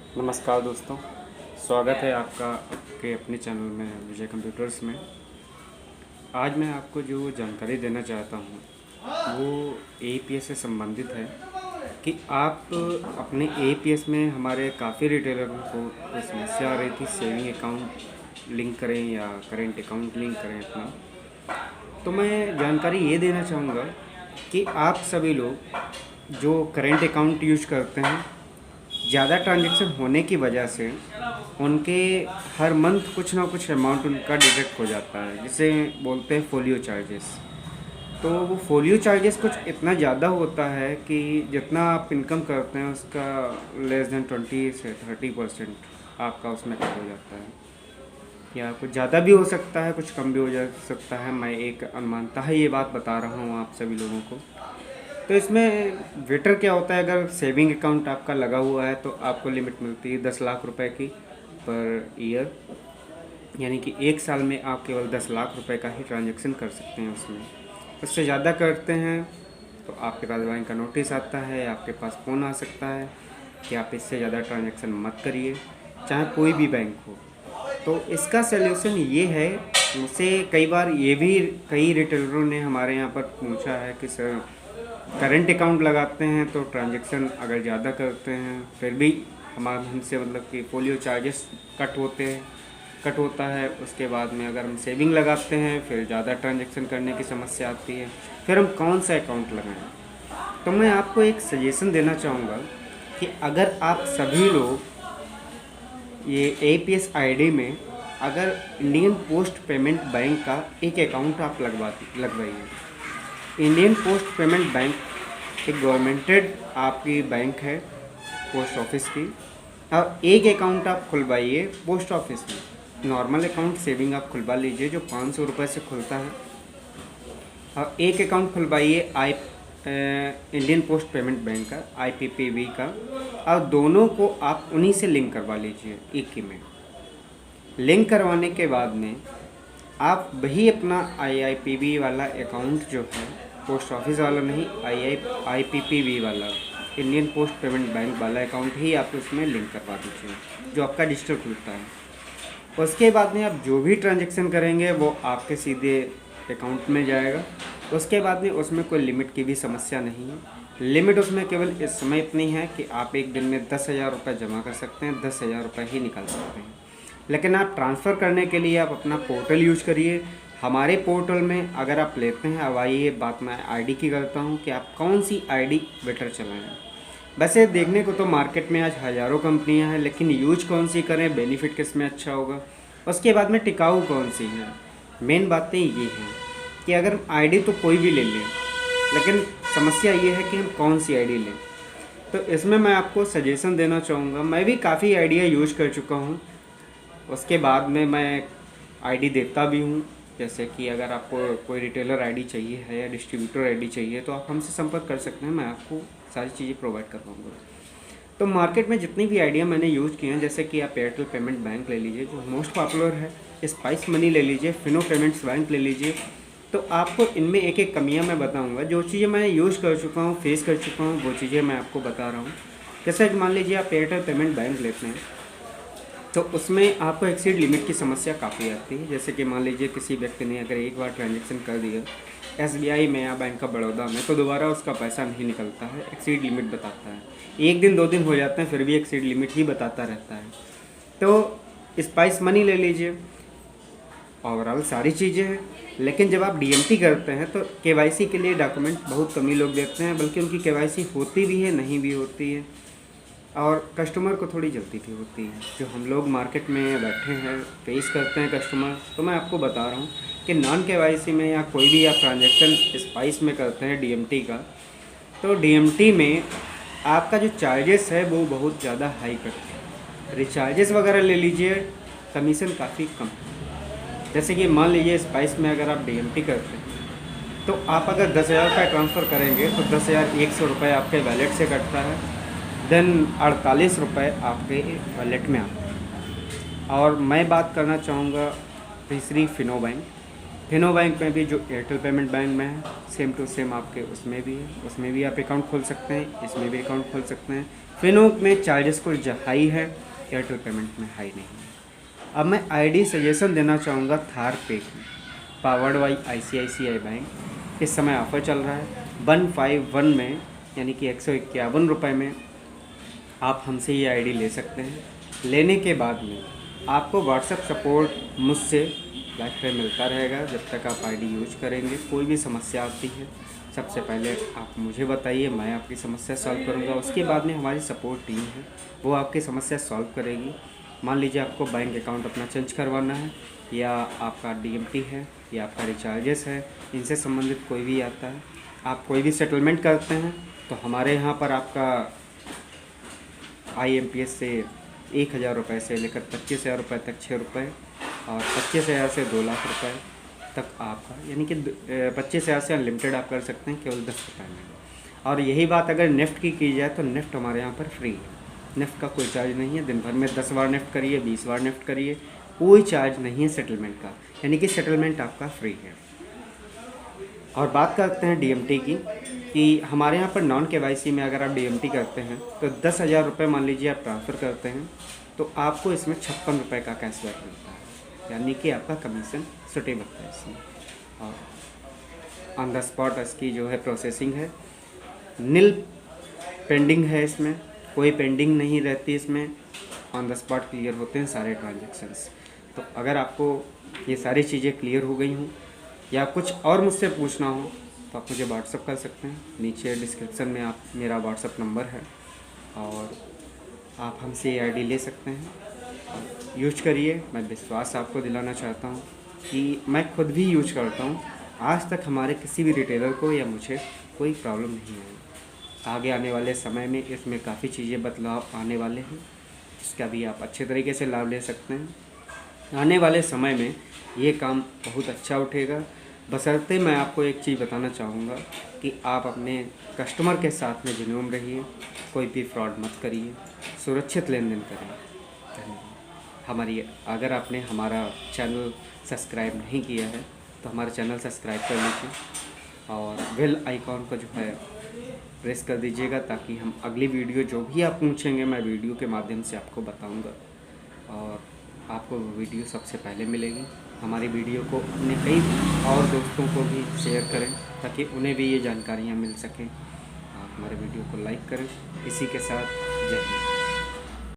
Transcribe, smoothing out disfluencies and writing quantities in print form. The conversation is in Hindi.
नमस्कार दोस्तों, स्वागत है आपका आपके अपने चैनल में विजय कंप्यूटर्स में। आज मैं आपको जो जानकारी देना चाहता हूँ वो एईपीएस से संबंधित है कि आप अपने एईपीएस में हमारे काफ़ी रिटेलरों को कोई समस्या आ रही थी, सेविंग अकाउंट लिंक करें या करेंट अकाउंट लिंक करें अपना। तो मैं जानकारी ये देना चाहूँगा कि आप सभी लोग जो करेंट अकाउंट यूज करते हैं, ज़्यादा ट्रांजैक्शन होने की वजह से उनके हर मंथ कुछ ना कुछ अमाउंट उनका डिडक्ट हो जाता है, जिसे बोलते हैं फोलियो चार्जेस। तो वो फोलियो चार्जेस कुछ इतना ज़्यादा होता है कि जितना आप इनकम करते हैं उसका लेस देन 20 से 30% आपका उसमें कट हो जाता है, या कुछ ज़्यादा भी हो सकता है, कुछ कम भी हो जा सकता है। मैं एक अनुमानतः ये बात बता रहा हूँ आप सभी लोगों को। तो इसमें बेटर क्या होता है, अगर सेविंग अकाउंट आपका लगा हुआ है तो आपको लिमिट मिलती है 10 लाख रुपए की पर ईयर, यानी कि एक साल में आप केवल 10 लाख रुपए का ही ट्रांजैक्शन कर सकते हैं उसमें। उससे ज़्यादा करते हैं तो आपके पास बैंक का नोटिस आता है, आपके पास फ़ोन आ सकता है कि आप इससे ज़्यादा ट्रांजैक्शन मत करिए, चाहे कोई भी बैंक हो। तो इसका सलूशन ये है, मुझसे कई बार ये भी कई रिटेलरों ने हमारे यहाँ पर पूछा है कि सर करंट अकाउंट लगाते हैं तो ट्रांजैक्शन अगर ज़्यादा करते हैं फिर भी हमारे हमसे मतलब कि फोलियो चार्जेस कट होता है। उसके बाद में अगर हम सेविंग लगाते हैं फिर ज़्यादा ट्रांजैक्शन करने की समस्या आती है, फिर हम कौन सा अकाउंट लगाएं। तो मैं आपको एक सजेशन देना चाहूँगा कि अगर आप सभी लोग ये एपीएस आईडी में अगर इंडियन पोस्ट पेमेंट बैंक का एक अकाउंट आप लगवाइए। इंडियन पोस्ट पेमेंट बैंक एक गवर्नमेंटेड आपकी बैंक है पोस्ट ऑफिस की, और एक अकाउंट आप खुलवाइए पोस्ट ऑफिस में। नॉर्मल अकाउंट सेविंग आप खुलवा लीजिए जो 500 रुपये से खुलता है, और एक अकाउंट खुलवाइए इंडियन पोस्ट पेमेंट बैंक का, आईपीपीबी का, और दोनों को आप उन्हीं से लिंक करवा लीजिए एक ही में। लिंक करवाने के बाद में आप वही अपना आईआईपीबी वाला अकाउंट जो है, पोस्ट ऑफिस वाला नहीं, आईपीपीबी वाला इंडियन पोस्ट पेमेंट बैंक वाला अकाउंट ही आप उसमें लिंक करवा दीजिए जो आपका डिजिटल खुलता है। उसके बाद में आप जो भी ट्रांजैक्शन करेंगे वो आपके सीधे अकाउंट में जाएगा। उसके बाद में उसमें कोई लिमिट की भी समस्या नहीं है। लिमिट उसमें केवल इस समय इतनी है कि आप एक दिन में 10,000 रुपये जमा कर सकते हैं, 10,000 रुपये ही निकाल सकते हैं। लेकिन आप ट्रांसफ़र करने के लिए आप अपना पोर्टल यूज करिए। हमारे पोर्टल में अगर आप लेते हैं, अब आइए बात मैं आईडी की करता हूँ कि आप कौन सी आईडी बेटर चलाएं। वैसे देखने को तो मार्केट में आज हज़ारों कंपनियां हैं, लेकिन यूज कौन सी करें, बेनिफिट किस में अच्छा होगा, उसके बाद में टिकाऊ कौन सी है, मेन बातें ये हैं कि अगर आईडी तो कोई भी ले लें, लेकिन समस्या ये है कि हम कौन सी आईडी लें। तो इसमें मैं आपको सजेशन देना चाहूँगा। मैं भी काफ़ी आइडिया यूज कर चुका हूँ, उसके बाद में मैं आईडी देता भी हूँ। जैसे कि अगर आपको कोई रिटेलर आईडी चाहिए है या डिस्ट्रीब्यूटर आईडी चाहिए तो आप हमसे संपर्क कर सकते हैं, मैं आपको सारी चीज़ें प्रोवाइड कर पाऊँगा। तो मार्केट में जितनी भी आइडिया मैंने यूज़ किए हैं, जैसे कि आप एयरटेल पेमेंट बैंक ले लीजिए जो मोस्ट पॉपुलर है, स्पाइस मनी ले लीजिए, फिनो पेमेंट्स बैंक ले लीजिए। तो आपको इनमें एक एक कमियाँ मैं बताऊँगा, जो चीज़ें मैं यूज़ कर चुका हूँ, फेस कर चुका हूँ, वो चीज़ें मैं आपको बता रहा हूँ। जैसे मान लीजिए आप एयरटेल पेमेंट बैंक लेते हैं तो उसमें आपको एक्सीड लिमिट की समस्या काफ़ी आती है। जैसे कि मान लीजिए किसी व्यक्ति ने अगर एक बार ट्रांजैक्शन कर दिया एसबीआई में या बैंक ऑफ बड़ौदा में, तो दोबारा उसका पैसा नहीं निकलता है, एक्सीड लिमिट बताता है। एक दिन 2 दिन हो जाते हैं फिर भी एक्सीड लिमिट ही बताता रहता है। तो स्पाइस मनी ले लीजिए, ओवरऑल सारी चीज़ें हैं। लेकिन जब आप डीएमटी करते हैं तो केवाईसी के लिए डॉक्यूमेंट बहुत कम ही लोग देखते हैं, बल्कि उनकी केवाईसी होती भी है, नहीं भी होती है, और कस्टमर को थोड़ी जल्दी भी होती है। जो हम लोग मार्केट में बैठे हैं फेस करते हैं कस्टमर, तो मैं आपको बता रहा हूँ कि नॉन केवाईसी में या कोई भी आप ट्रांजैक्शन स्पाइस में करते हैं डीएमटी का, तो डीएमटी में आपका जो चार्जेस है वो बहुत ज़्यादा हाई करते हैं। रिचार्जेस वगैरह ले लीजिए, कमीशन काफ़ी कम है। जैसे कि मान लीजिए स्पाइस में अगर आप डीएमटी करते हैं तो आप अगर 10,000 रुपये ट्रांसफ़र करेंगे तो 10,100 रुपये आपके वैलेट से कटता है, देन 48 रुपये आपके वॉलेट में आते हैं। और मैं बात करना चाहूँगा तीसरी फिनो बैंक। फिनो बैंक में भी जो एयरटेल पेमेंट बैंक में है सेम टू सेम आपके उसमें भी है, उसमें भी आप अकाउंट खोल सकते हैं, इसमें भी अकाउंट खोल सकते हैं। फिनो में चार्जेस कुछ हाई है, एयरटेल पेमेंट में हाई नहीं है। अब मैं आईडी सजेशन देना चाहूँगा थार पे की, पावर्ड बाई ICICI बैंक। इस समय ऑफ़र चल रहा है 151 में, यानी कि 151 रुपये में आप हमसे ये आईडी ले सकते हैं। लेने के बाद में आपको व्हाट्सएप सपोर्ट मुझसे लाइफ टाइम मिलता रहेगा जब तक आप आईडी यूज करेंगे। कोई भी समस्या आती है सबसे पहले आप मुझे बताइए, मैं आपकी समस्या सॉल्व करूंगा। उसके बाद में हमारी सपोर्ट टीम है, वो आपकी समस्या सॉल्व करेगी। मान लीजिए आपको बैंक अकाउंट अपना चेंज करवाना है, या आपका DMT है, या आपका रिचार्जेस है, इनसे संबंधित कोई भी आता है, आप कोई भी सेटलमेंट करते हैं तो हमारे यहाँ पर आपका IMPS से 1000 रुपये से लेकर 25,000 रुपये तक 6 रुपये, और 25,000 से 2 लाख रुपए तक आपका, यानी कि 25,000 से अनलिमिटेड आप कर सकते हैं केवल 10 रुपये में। और यही बात अगर नेफ्ट की जाए तो नेफ्ट हमारे यहाँ पर फ्री है, नेफ्ट का कोई चार्ज नहीं है। दिन भर में 10 बार नेफ्ट करिए, 20 बार नेफ्ट करिए, कोई चार्ज नहीं है सेटलमेंट का, यानी कि सेटलमेंट आपका फ्री है। और बात करते हैं DMT की, कि हमारे यहाँ पर नॉन KYC में अगर आप DMT करते हैं तो 10,000 रुपये मान लीजिए आप ट्रांसफ़र करते हैं तो आपको इसमें 56 रुपये का कैशबैक मिलता है, यानी कि आपका कमीशन सुटेबल है इसमें। और ऑन द स्पॉट इसकी जो है प्रोसेसिंग है, नील पेंडिंग है, इसमें कोई पेंडिंग नहीं रहती, इसमें ऑन द स्पॉट क्लियर होते हैं सारे ट्रांजेक्शन्स। तो अगर आपको ये सारी चीज़ें क्लियर हो गई हों या कुछ और मुझसे पूछना हो तो आप मुझे व्हाट्सअप कर सकते हैं। नीचे डिस्क्रिप्शन में आप मेरा व्हाट्सअप नंबर है, और आप हमसे ये आईडी ले सकते हैं। यूज करिए। मैं विश्वास आपको दिलाना चाहता हूँ कि मैं खुद भी यूज करता हूँ, आज तक हमारे किसी भी रिटेलर को या मुझे कोई प्रॉब्लम नहीं आई। आगे आने वाले समय में इसमें काफ़ी चीज़ें बदलाव आने वाले हैं, इसका भी आप अच्छे तरीके से लाभ ले सकते हैं। आने वाले समय में ये काम बहुत अच्छा उठेगा, बशर्ते मैं आपको एक चीज़ बताना चाहूँगा कि आप अपने कस्टमर के साथ में जेन्युइन रहिए, कोई भी फ्रॉड मत करिए, सुरक्षित लेन देन करिए। धन्यवाद। अगर आपने हमारा चैनल सब्सक्राइब नहीं किया है तो हमारा चैनल सब्सक्राइब कर लीजिए, और बेल आइकॉन को जो है प्रेस कर दीजिएगा, ताकि हम अगली वीडियो जो भी आप पूछेंगे मैं वीडियो के माध्यम से आपको बताऊंगा, और आपको वीडियो सबसे पहले मिलेगी। हमारी वीडियो को अपने कई और दोस्तों को भी शेयर करें ताकि उन्हें भी ये जानकारियाँ मिल सकें। आप हमारे वीडियो को लाइक करें। इसी के साथ जय हिंद।